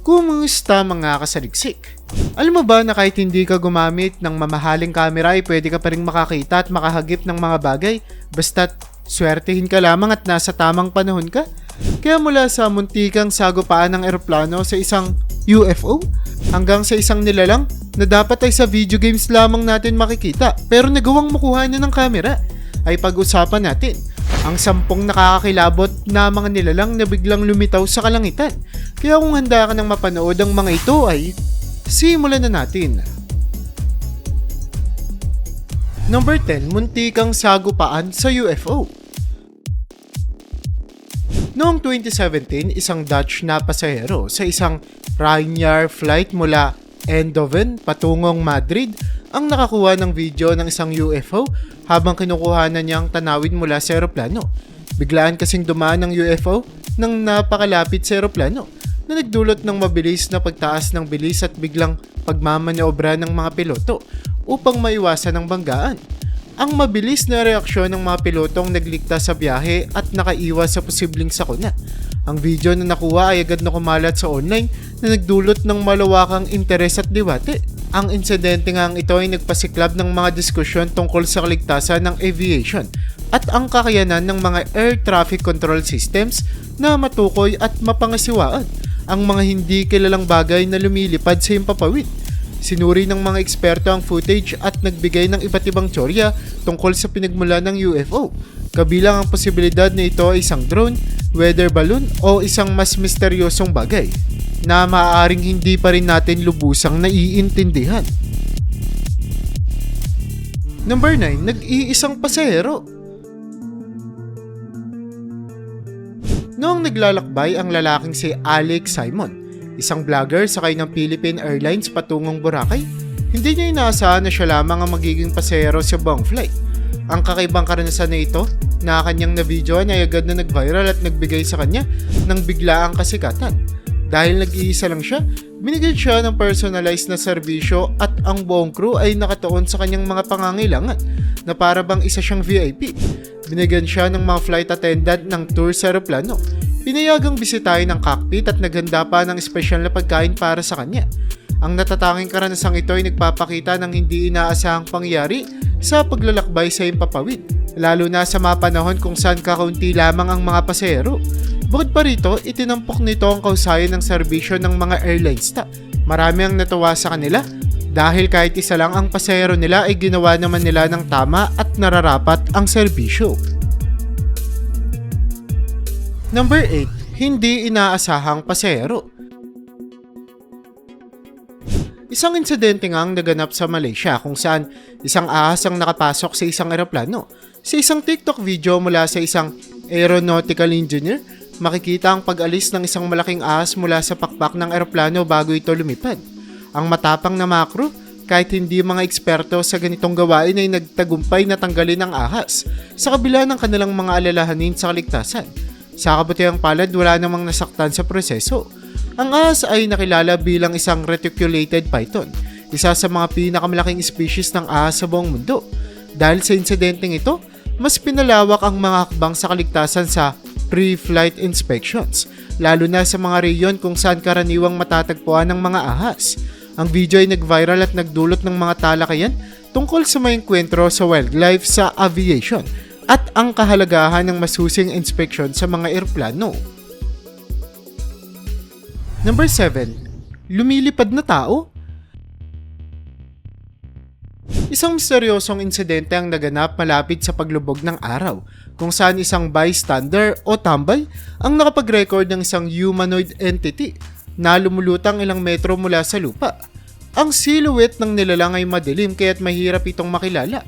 Kumusta mga kasaliksik? Alam mo ba na kahit hindi ka gumamit ng mamahaling camera ay pwede ka pa rin makakita at makahagip ng mga bagay basta't swertihin ka lamang at nasa tamang panahon ka? Kaya mula sa muntikang sagupaan ng eroplano sa isang UFO hanggang sa isang nilalang na dapat ay sa video games lamang natin makikita pero nagawang makuha na ng camera ay pag-usapan natin ang 10 nakakakilabot na mga nilalang na biglang lumitaw sa kalangitan. Kaya kung handa ka nang mapanood ang mga ito ay simulan na natin. Number 10, muntikang sagupaan sa UFO. Noong 2017, isang Dutch na pasahero sa isang Ryanair flight mula Eindhoven patungong Madrid ang nakakuha ng video ng isang UFO habang kinukuhanan niyang tanawin mula sa eroplano. Biglaan kasing dumaan ng UFO nang napakalapit sa eroplano na nagdulot ng mabilis na pagtaas ng bilis at biglang pagmamanyobra ng mga piloto upang maiwasan ang banggaan. Ang mabilis na reaksyon ng mga pilotong nagligtas sa biyahe at nakaiwas sa posibleng sakuna. Ang video na nakuha ay agad na kumalat sa online na nagdulot ng malawakang interes at diwate. Ang insidente ngang ito ay nagpasiklab ng mga diskusyon tungkol sa kaligtasan ng aviation at ang kakayanan ng mga air traffic control systems na matukoy at mapangasiwaan ang mga hindi kilalang bagay na lumilipad sa himpapawid. Sinuri ng mga eksperto ang footage at nagbigay ng iba't ibang teorya tungkol sa pinagmula ng UFO. Kabilang ang posibilidad na ito ay isang drone, weather balloon o isang mas misteryosong bagay na maaaring hindi pa rin natin lubusang naiintindihan. Number 9, nag-iisang pasahero. Noong naglalakbay ang lalaking si Alex Simon, isang vlogger sakay ng Philippine Airlines patungong Boracay, hindi niya inaasahan na siya lamang ang magiging pasahero sa buong flight. Ang kakaibang karanasan na ito na kanyang na-videoan ay agad na nag-viral at nagbigay sa kanya ng biglaang kasikatan. Dahil nag-iisa lang siya, binigyan siya ng personalized na serbisyo at ang buong crew ay nakatuon sa kanyang mga pangangailangan na para bang isa siyang VIP. Binigyan siya ng mga flight attendant ng tour sa aeroplano. Pinayagang bisitahin ang cockpit at naghanda pa ng espesyal na pagkain para sa kanya. Ang natatanging karanasang ito ay nagpapakita ng hindi inaasahang pangyayari sa paglalakbay sa himpapawid, lalo na sa mga panahon kung saan kakaunti lamang ang mga pasahero. Bukod pa rito, itinampok nito ang kausayan ng serbisyo ng mga airline staff. Marami ang natuwa sa kanila dahil kahit isa lang ang pasahero nila ay ginawa naman nila ng tama at nararapat ang serbisyo. Number 8, hindi inaasahang pasahero. Isang insidente nga ang naganap sa Malaysia kung saan isang ahas ang nakapasok sa isang eroplano. Sa isang TikTok video mula sa isang aeronautical engineer, makikita ang pag-alis ng isang malaking ahas mula sa pakpak ng eroplano bago ito lumipad. Ang matapang na mga crew, kahit hindi mga eksperto sa ganitong gawain ay nagtagumpay na tanggalin ang ahas sa kabila ng kanilang mga alalahanin sa kaligtasan. Sa kabutihang palad, wala namang nasaktan sa proseso. Ang ahas ay nakilala bilang isang reticulated python, isa sa mga pinakamalaking species ng ahas sa buong mundo. Dahil sa insidenteng ito, mas pinalawak ang mga hakbang sa kaligtasan sa pre-flight inspections, lalo na sa mga reyon kung saan karaniwang matatagpuan ng mga ahas. Ang video ay nag-viral at nagdulot ng mga talakayan tungkol sa mga enkwentro sa wildlife sa aviation at ang kahalagahan ng masusing inspeksyon sa mga eroplano. Number 7, lumilipad na tao. Isang misteryosong insidente ang naganap malapit sa paglubog ng araw, kung saan isang bystander o tambay ang nakapag-record ng isang humanoid entity na lumulutang ilang metro mula sa lupa. Ang silhouette ng nilalang ay madilim kaya't mahirap itong makilala.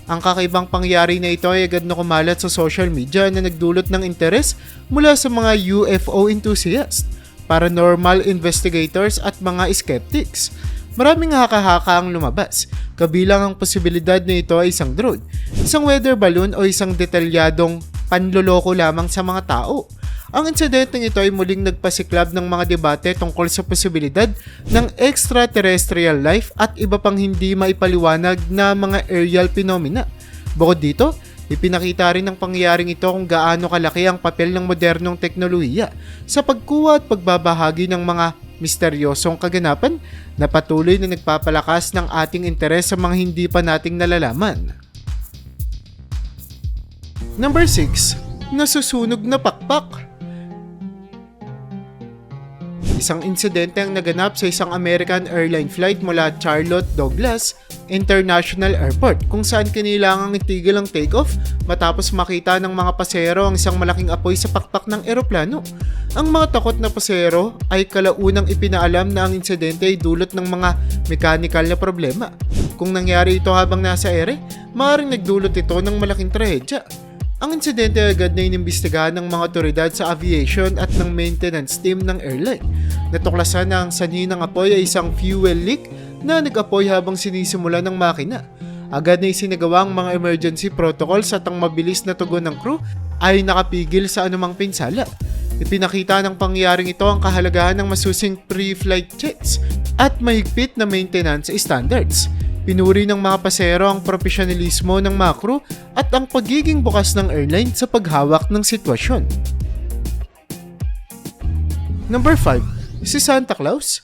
Ang kakaibang pangyari na ito ay agad na kumalat sa social media na nagdulot ng interes mula sa mga UFO enthusiasts, paranormal investigators at mga skeptics. Maraming haka-haka ang lumabas, kabilang ang posibilidad na ito ay isang drone, isang weather balloon o isang detalyadong panloloko lamang sa mga tao. Ang insidenteng ito ay muling nagpasiklab ng mga debate tungkol sa posibilidad ng extraterrestrial life at iba pang hindi maipaliwanag na mga aerial phenomena. Bukod dito, ipinakita rin ng pangyayaring ito kung gaano kalaki ang papel ng modernong teknolohiya sa pagkuha at pagbabahagi ng mga misteryosong kaganapan na patuloy na nagpapalakas ng ating interes sa mga hindi pa nating nalalaman. Number 6. Nasusunog na pakpak. Isang insidente ang naganap sa isang American airline flight mula Charlotte Douglas International Airport kung saan kailangang itigil ang takeoff matapos makita ng mga pasahero ang isang malaking apoy sa pakpak ng eroplano. Ang mga takot na pasahero ay kalaunang ipinaalam na ang insidente ay dulot ng mga mechanical na problema. Kung nangyari ito habang nasa ere, maaaring nagdulot ito ng malaking trahedya. Ang insidente agad na inimbestigahan ng mga otoridad sa aviation at ng maintenance team ng airline. Natuklasan na ang sanhi ng apoy ay isang fuel leak na nag-apoy habang sinisimula ng makina. Agad na isinagawa ang mga emergency protocols at ang mabilis na tugon ng crew ay nakapigil sa anumang pinsala. Ipinakita ng pangyayaring ito ang kahalagahan ng masusing pre-flight checks at mahigpit na maintenance standards. Pinuri ng mga pasahero ang profesionalismo ng mga crew at ang pagiging bukas ng airline sa paghawak ng sitwasyon. Number 5. Si Santa Claus.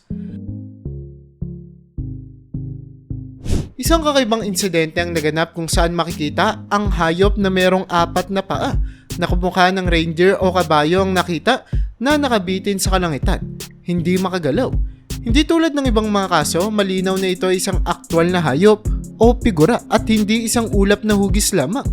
Isang kakaibang insidente ang naganap kung saan makikita ang hayop na merong 4 na paa na kumukha ng reindeer o kabayo ang nakita na nakabitin sa kalangitan, hindi makagalaw. Hindi tulad ng ibang mga kaso, malinaw na ito ay isang aktwal na hayop o figura at hindi isang ulap na hugis lamang.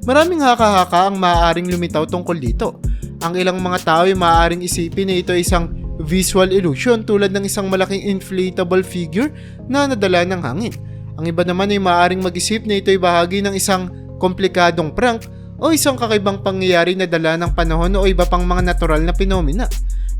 Maraming haka-haka ang maaaring lumitaw tungkol dito. Ang ilang mga tao ay maaaring isipin na ito ay isang visual illusion tulad ng isang malaking inflatable figure na nadala ng hangin. Ang iba naman ay maaaring mag-isip na ito ay bahagi ng isang komplikadong prank o isang kakaibang pangyayari na dala ng panahon o iba pang mga natural na pinomena.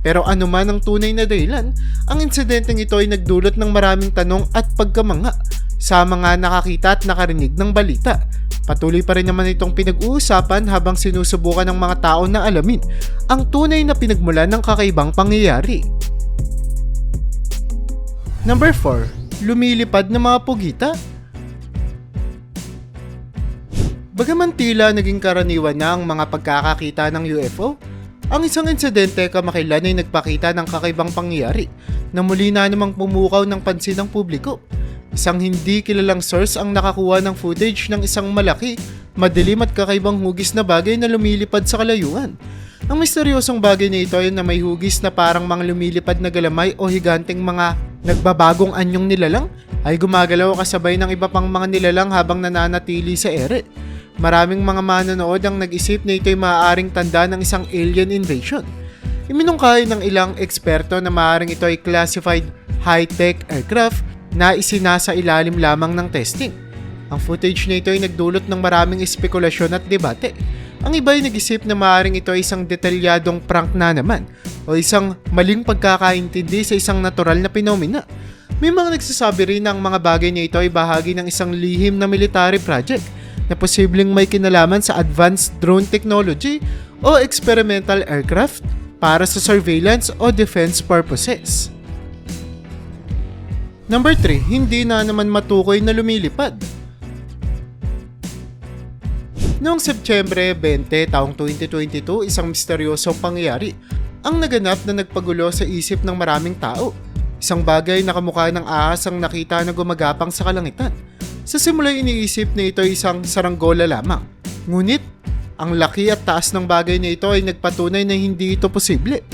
Pero anuman ang tunay na dahilan, ang insidenteng ito ay nagdulot ng maraming tanong at pagkamangha sa mga nakakita at nakarinig ng balita. Patuloy pa rin naman itong pinag-uusapan habang sinusubukan ng mga tao na alamin ang tunay na pinagmulan ng kakaibang pangyayari. Number 4. Lumilipad na mga pugita. Bagaman tila naging karaniwan na ang mga pagkakakita ng UFO, ang isang insidente kamakailan ay nagpakita ng kakaibang pangyayari na muli na namang pumukaw ng pansin ng publiko. Isang hindi kilalang source ang nakakuha ng footage ng isang malaki, madilim at kakaibang hugis na bagay na lumilipad sa kalayuan. Ang misteryosong bagay na ito ay na may hugis na parang mga lumilipad na galamay o higanteng mga nagbabagong anyong nilalang ay gumagalaw kasabay ng iba pang mga nilalang habang nananatili sa ere. Maraming mga manonood ang nag-isip na ito'y maaaring tanda ng isang alien invasion. Iminungkahi ng ilang eksperto na maaaring ito ay classified high-tech aircraft na isinasa ilalim lamang ng testing. Ang footage na ito ay nagdulot ng maraming espekulasyon at debate. Ang iba ay nag-isip na maaaring ito ay isang detalyadong prank na naman o isang maling pagkakaintindi sa isang natural na pinomena. May mga nagsasabi rin na ang mga bagay na ito ay bahagi ng isang lihim na military project na posibleng may kinalaman sa advanced drone technology o experimental aircraft para sa surveillance o defense purposes. Number 3. Hindi na naman matukoy na lumilipad. Noong Setyembre 20, taong 2022, isang misteryosong pangyayari ang naganap na nagpagulo sa isip ng maraming tao. Isang bagay na kamukha ng ahas ang nakita na gumagapang sa kalangitan. Sa simula iniisip na ito ay isang saranggola lamang. Ngunit, ang laki at taas ng bagay na ito ay nagpatunay na hindi ito posible.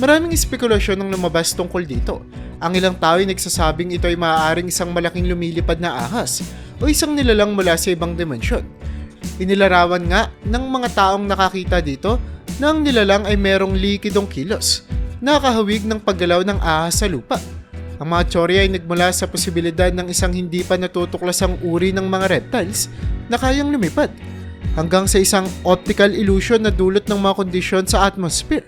Maraming espekulasyon ang lumabas tungkol dito. Ang ilang tao ay nagsasabing ito ay maaaring isang malaking lumilipad na ahas o isang nilalang mula sa ibang dimensyon. Inilarawan nga ng mga taong nakakita dito na ang nilalang ay merong likidong kilos, nakahawig ng paggalaw ng ahas sa lupa. Ang mga teorya ay nagmula sa posibilidad ng isang hindi pa natutuklasang uri ng mga reptiles na kayang lumipad, hanggang sa isang optical illusion na dulot ng mga kondisyon sa atmosphere.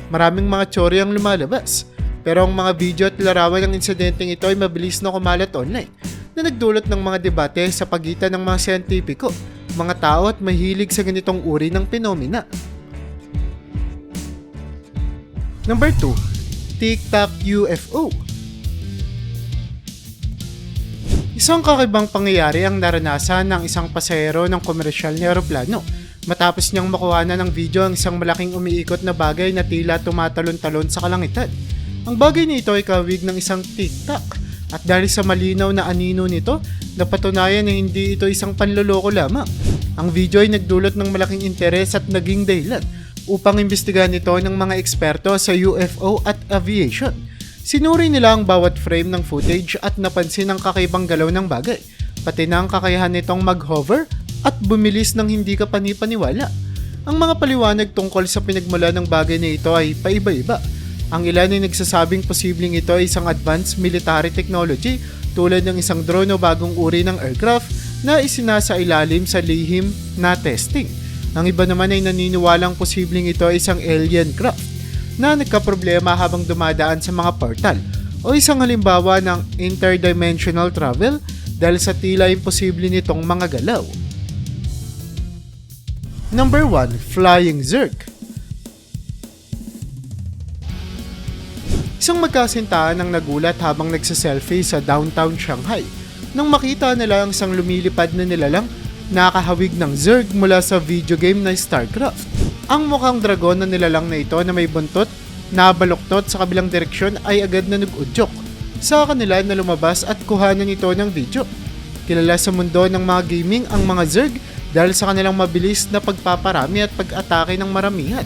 Maraming mga teorya ang lumalabas, pero ang mga video at larawan ng insidenteng ito ay mabilis na kumalat online na nagdulot ng mga debate sa pagitan ng mga siyentipiko, mga tao at mahilig sa ganitong uri ng pinomena. Number 2. Tic-tac UFO. Isang kakaibang pangyayari ang naranasan ng isang pasahero ng komersyal na eroplano matapos niyang makuha na ng video ang isang malaking umiikot na bagay na tila tumatalon-talon sa kalangitan. Ang bagay nito ay kawig ng isang TikTok at dahil sa malinaw na anino nito, napatunayan na hindi ito isang panloloko lamang. Ang video ay nagdulot ng malaking interes at naging dahilan upang imbestigahan ito ng mga eksperto sa UFO at aviation. Sinuri nila ang bawat frame ng footage at napansin ang kakaibang galaw ng bagay, pati na ang kakayahan nitong mag-hover at bumilis ng hindi ka panipaniwala. Ang mga paliwanag tungkol sa pinagmula ng bagay na ito ay paiba-iba. Ang ilan ay nagsasabing posibleng ito ay isang advanced military technology tulad ng isang drone o bagong uri ng aircraft na isinasailalim sa lihim na testing. Ang iba naman ay naniniwalang posibleng ito ay isang alien craft na nagkaproblema habang dumadaan sa mga portal o isang halimbawa ng interdimensional travel dahil sa tila imposible nitong mga galaw. Number 1. Flying Zerg. Isang magkasintahan ang nagulat habang nagsaselfie sa downtown Shanghai nang makita nila ang isang lumilipad na nilalang nakahawig ng Zerg mula sa video game na StarCraft. Ang mukhang dragon na nilalang na ito na may buntot na baluktot sa kabilang direksyon ay agad na nag-udyok sa kanila na lumabas at kuhanan ito ng video. Kilala sa mundo ng mga gaming ang mga Zerg dahil sa kanilang mabilis na pagpaparami at pag-atake ng maramihan.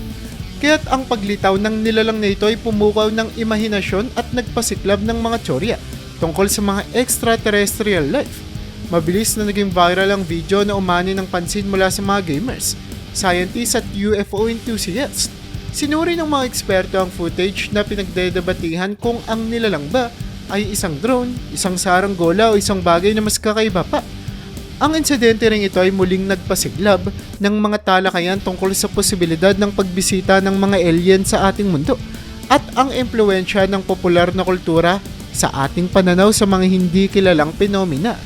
Kaya't ang paglitaw ng nilalang na ito ay pumukaw ng imahinasyon at nagpasiklab ng mga tsorya tungkol sa mga extraterrestrial life. Mabilis na naging viral ang video na umani ng pansin mula sa mga gamers, scientists at UFO enthusiasts. Sinuri ng mga eksperto ang footage na pinagdedebatihan kung ang nilalang ba ay isang drone, isang saranggola o isang bagay na mas kakaiba pa. Ang insidente ring ito ay muling nagpasiglab ng mga talakayan tungkol sa posibilidad ng pagbisita ng mga alien sa ating mundo at ang impluwensya ng popular na kultura sa ating pananaw sa mga hindi kilalang penomena.